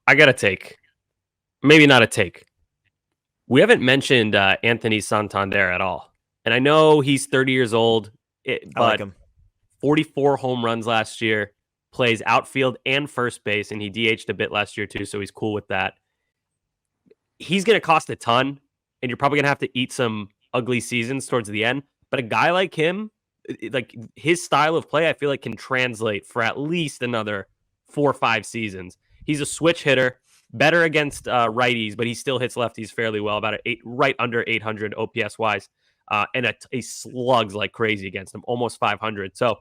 I got a take. Maybe not a take. We haven't mentioned Anthony Santander at all. And I know he's 30 years old, I like but him. 44 home runs last year, plays outfield and first base, and he DH'd a bit last year too, so he's cool with that. He's going to cost a ton, and you're probably going to have to eat some ugly seasons towards the end. But a guy like him, like his style of play, I feel like can translate for at least another 4 or 5 seasons. He's a switch hitter, better against righties, but he still hits lefties fairly well, about right under 800 OPS wise, and he slugs like crazy against them, almost 500. So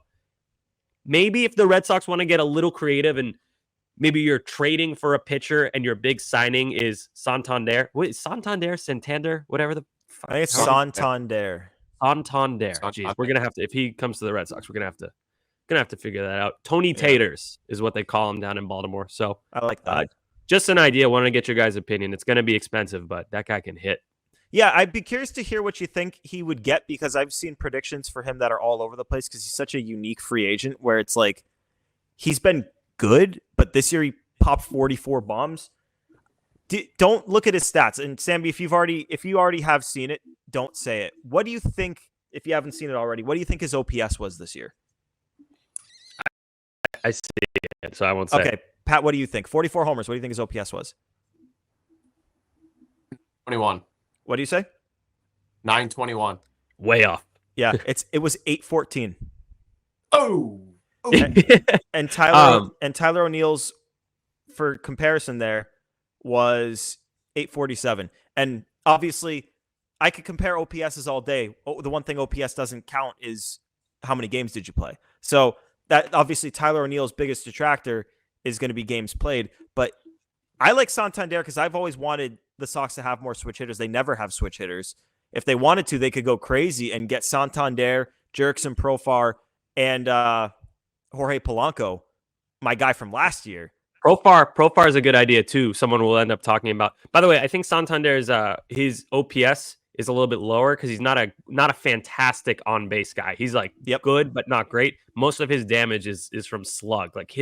maybe if the Red Sox want to get a little creative and maybe you're trading for a pitcher and your big signing is Santander. What is Santander, whatever the fuck. I think it's Santander. Santander. Jeez, we're gonna have to, if he comes to the Red Sox, we're gonna have to figure that out. Tony Taters is what they call him down in Baltimore. So I like that. Just an idea. Want to get your guys' opinion. It's gonna be expensive, but that guy can hit. Yeah, I'd be curious to hear what you think he would get, because I've seen predictions for him that are all over the place because he's such a unique free agent where it's like he's been good, but this year he popped 44 bombs. Don't look at his stats. And Sammy, if you already have seen it, don't say it. What do you think, if you haven't seen it already, what do you think his OPS was this year? I see it, so I won't say. Okay, Pat, what do you think? 44 homers. What do you think his OPS was? 21. What do you say? 921. Way off. Yeah, it was 814. Oh. And Tyler O'Neill's, for comparison, there was 847. And obviously, I could compare OPSs all day. The one thing OPS doesn't count is how many games did you play. So that obviously Tyler O'Neill's biggest detractor is going to be games played. But I like Santander because I've always wanted the Sox to have more switch hitters. They never have switch hitters. If they wanted to, they could go crazy and get Santander, Jurickson Profar, and Jorge Polanco, my guy from last year. Profar is a good idea too. Someone will end up talking about. By the way, I think Santander's his OPS is a little bit lower because he's not a fantastic on base guy. He's like good but not great. Most of his damage is from slug. Like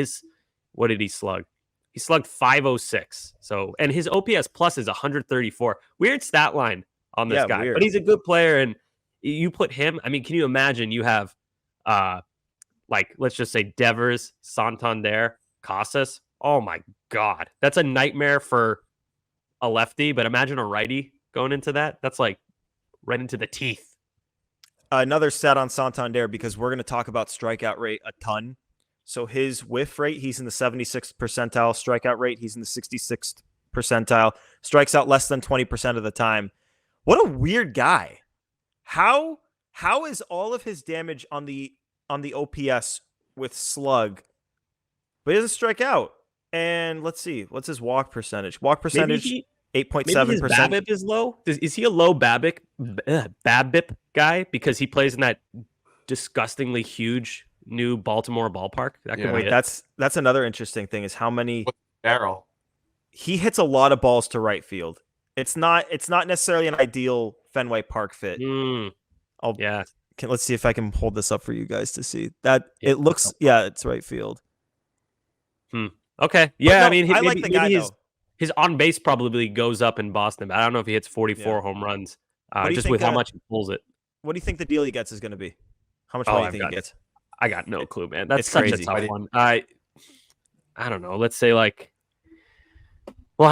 what did he slug? He slugged 506. So, and his OPS plus is 134. Weird stat line on this guy, but he's a good player. And you put him. I mean, can you imagine? You have let's just say Devers, Santander, Casas. Oh my God. That's a nightmare for a lefty, but imagine a righty going into that. That's like right into the teeth. Another stat on Santander, because we're going to talk about strikeout rate a ton. So his whiff rate, he's in the 76th percentile. Strikeout rate, he's in the 66th percentile. Strikes out less than 20% of the time. What a weird guy. How is all of his damage on the OPS with slug, but he doesn't strike out? And let's see, what's his walk percentage? Walk percentage, 8.7%. His BABIP is low. Is he a low BABIP guy because he plays in that disgustingly huge new Baltimore ballpark? That could be it. That's another interesting thing is how many barrel. He hits a lot of balls to right field. It's not necessarily an ideal Fenway Park fit. Let's see if I can hold this up for you guys to see that. It looks, it's right field. Okay. Yeah, no, I mean, I like the guy, his on base probably goes up in Boston. But I don't know if he hits 44 home runs just with how much he pulls it. What do you think the deal he gets is going to be? How much money do you think he gets? I got no clue, man. That's such crazy. A tough one. I don't know. Let's say how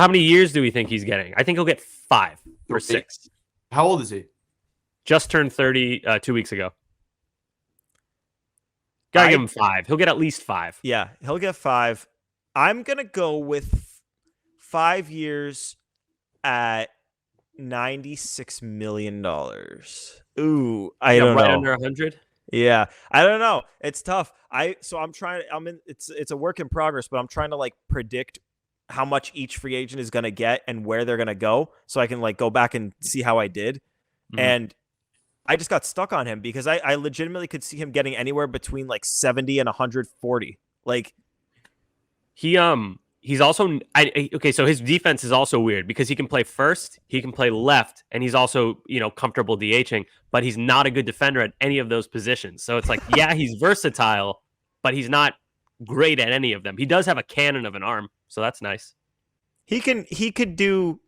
many years do we think he's getting? I think he'll get 5 or 6. How old is he? Just turned 30 2 weeks ago. Gotta give him 5. He'll get at least 5. Yeah, he'll get 5. I'm going to go with 5 years at $96 million. Ooh, I don't know. Right under 100? Yeah, I don't know. It's tough. It's a work in progress, but I'm trying to predict how much each free agent is going to get and where they're going to go so I can go back and see how I did. Mm-hmm. And I just got stuck on him because I legitimately could see him getting anywhere between 70 and 140. He's also okay. So his defense is also weird because he can play first, he can play left, and he's also comfortable DHing. But he's not a good defender at any of those positions. So it's he's versatile, but he's not great at any of them. He does have a cannon of an arm, so that's nice. He could do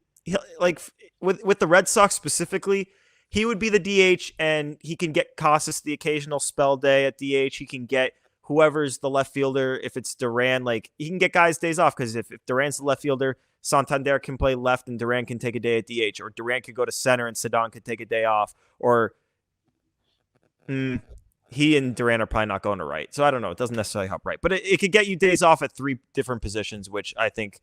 like with the Red Sox specifically. He would be the DH, and he can get Casas the occasional spell day at DH. He can get whoever's the left fielder. If it's Duran, like he can get guys days off because if Duran's the left fielder, Santander can play left and Duran can take a day at DH, or Duran could go to center and Sedon could take a day off, or he and Duran are probably not going to right. So I don't know. It doesn't necessarily help right, but it could get you days off at 3 different positions, which I think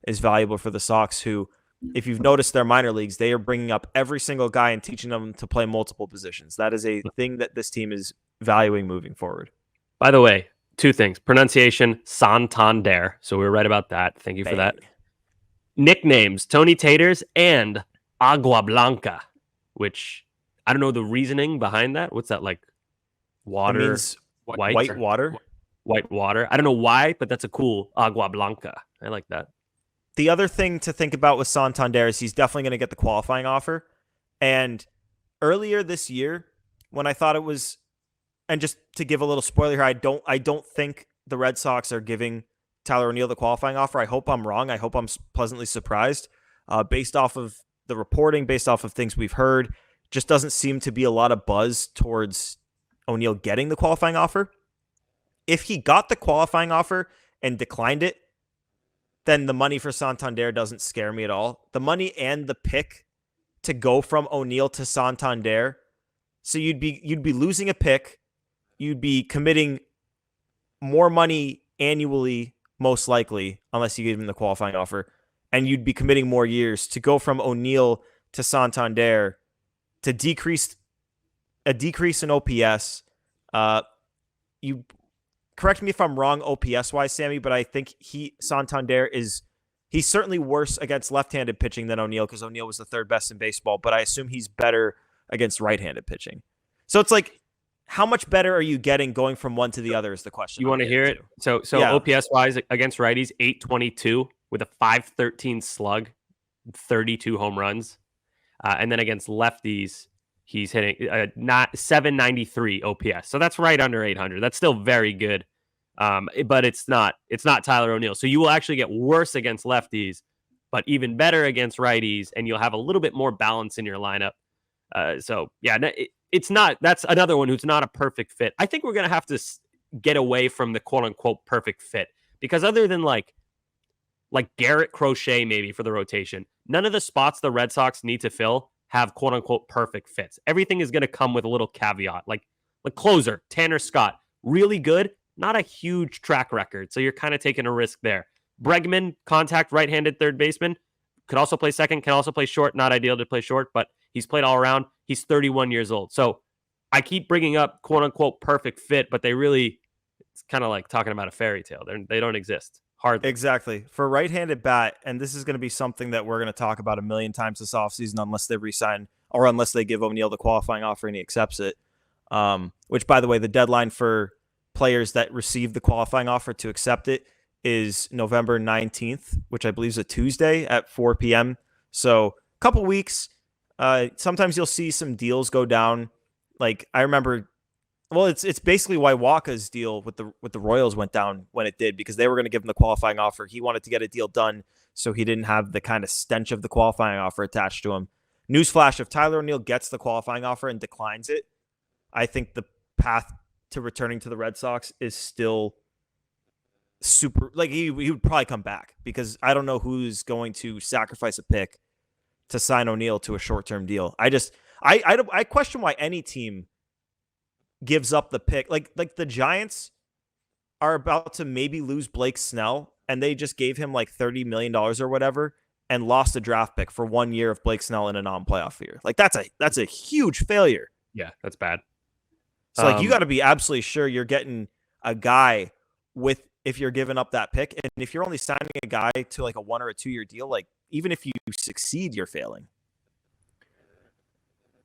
is valuable for the Sox, who, if you've noticed their minor leagues, they are bringing up every single guy and teaching them to play multiple positions. That is a thing that this team is valuing moving forward. By the way, 2 things. Pronunciation, Santander. So we were right about that. Thank you for that. Nicknames, Tony Taters and Agua Blanca, which I don't know the reasoning behind that. What's that, like water? It means white water. White water. I don't know why, but that's a cool Agua Blanca. I like that. The other thing to think about with Santander is he's definitely going to get the qualifying offer. And earlier this year, when I thought it was, and just to give a little spoiler here, I don't think the Red Sox are giving Tyler O'Neill the qualifying offer. I hope I'm wrong. I hope I'm pleasantly surprised. Based off of the reporting, based off of things we've heard, just doesn't seem to be a lot of buzz towards O'Neill getting the qualifying offer. If he got the qualifying offer and declined it, then the money for Santander doesn't scare me at all. The money and the pick to go from O'Neill to Santander, so you'd be losing a pick, you'd be committing more money annually, most likely, unless you gave him the qualifying offer, and you'd be committing more years to go from O'Neill to Santander to decrease in OPS. You correct me if I'm wrong OPS wise, Sammy, but I think Santander he's certainly worse against left-handed pitching than O'Neill, because O'Neill was the 3rd best in baseball, but I assume he's better against right-handed pitching. So it's like, how much better are you getting going from one to the other is the question. You want to hear it? So yeah. OPS wise against righties, 822 with a 513 slug, 32 home runs. And then against lefties, he's hitting 793 OPS. So that's right under 800. That's still very good. But it's not Tyler O'Neill. So you will actually get worse against lefties, but even better against righties, and you'll have a little bit more balance in your lineup. So yeah, it's not. That's another one who's not a perfect fit. I think we're gonna have to get away from the quote unquote perfect fit, because other than like Garrett Crochet maybe for the rotation, none of the spots the Red Sox need to fill have quote unquote perfect fits. Everything is gonna come with a little caveat, like closer Tanner Scott, really good, not a huge track record, so you're kind of taking a risk there. Bregman, contact right-handed third baseman, could also play second, can also play short. Not ideal to play short, but he's played all around. He's 31 years old. So I keep bringing up quote-unquote perfect fit, but it's kind of like talking about a fairy tale. They don't exist. Hardly. Exactly. For right-handed bat, and this is going to be something that we're going to talk about a million times this offseason unless they resign or unless they give O'Neill the qualifying offer and he accepts it. Which, by the way, the deadline for players that receive the qualifying offer to accept it is November 19th, which I believe is a Tuesday at 4 p.m. So a couple weeks. Sometimes you'll see some deals go down. Like I remember, well, it's basically why Walker's deal with the Royals went down when it did, because they were going to give him the qualifying offer. He wanted to get a deal done so he didn't have the kind of stench of the qualifying offer attached to him. Newsflash, if Tyler O'Neill gets the qualifying offer and declines it, I think the path to returning to the Red Sox is still super, like he would probably come back, because I don't know who's going to sacrifice a pick to sign O'Neill to a short-term deal. I question why any team gives up the pick. Like the Giants are about to maybe lose Blake Snell, and they just gave him like $30 million or whatever and lost a draft pick for 1 year of Blake Snell in a non-playoff year. Like that's a huge failure. Yeah, that's bad. So like you got to be absolutely sure you're getting a guy if you're giving up that pick, and if you're only signing a guy to like a 1 or a 2 year deal, like even if you succeed, you're failing.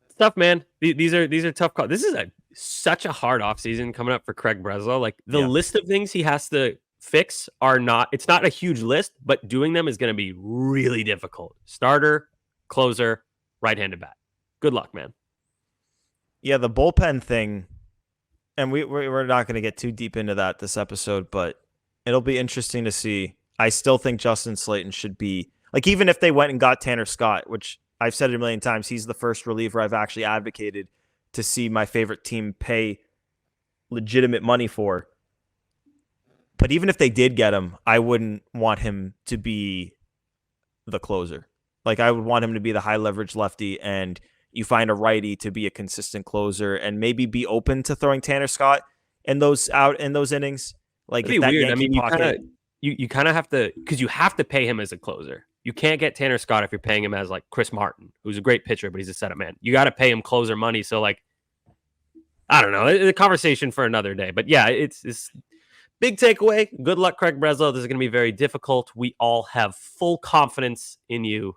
It's tough, man. These are tough calls. This is such a hard offseason coming up for Craig Breslow. Like the list of things he has to fix it's not a huge list, but doing them is going to be really difficult. Starter, closer, right-handed bat. Good luck, man. Yeah, the bullpen thing, and we're not going to get too deep into that this episode, but it'll be interesting to see. I still think Justin Slayton should be Like, even if they went and got Tanner Scott, which I've said it a million times, he's the first reliever I've actually advocated to see my favorite team pay legitimate money for. But even if they did get him, I wouldn't want him to be the closer. Like, I would want him to be the high leverage lefty, and you find a righty to be a consistent closer and maybe be open to throwing Tanner Scott in those innings. Like, it'd be weird. I mean, you kind of have to, because you have to pay him as a closer. You can't get Tanner Scott if you're paying him as like Chris Martin, who's a great pitcher, but he's a setup man. You got to pay him closer money. So, like, I don't know. It's a conversation for another day. But yeah, it's big takeaway. Good luck, Craig Breslow. This is going to be very difficult. We all have full confidence in you.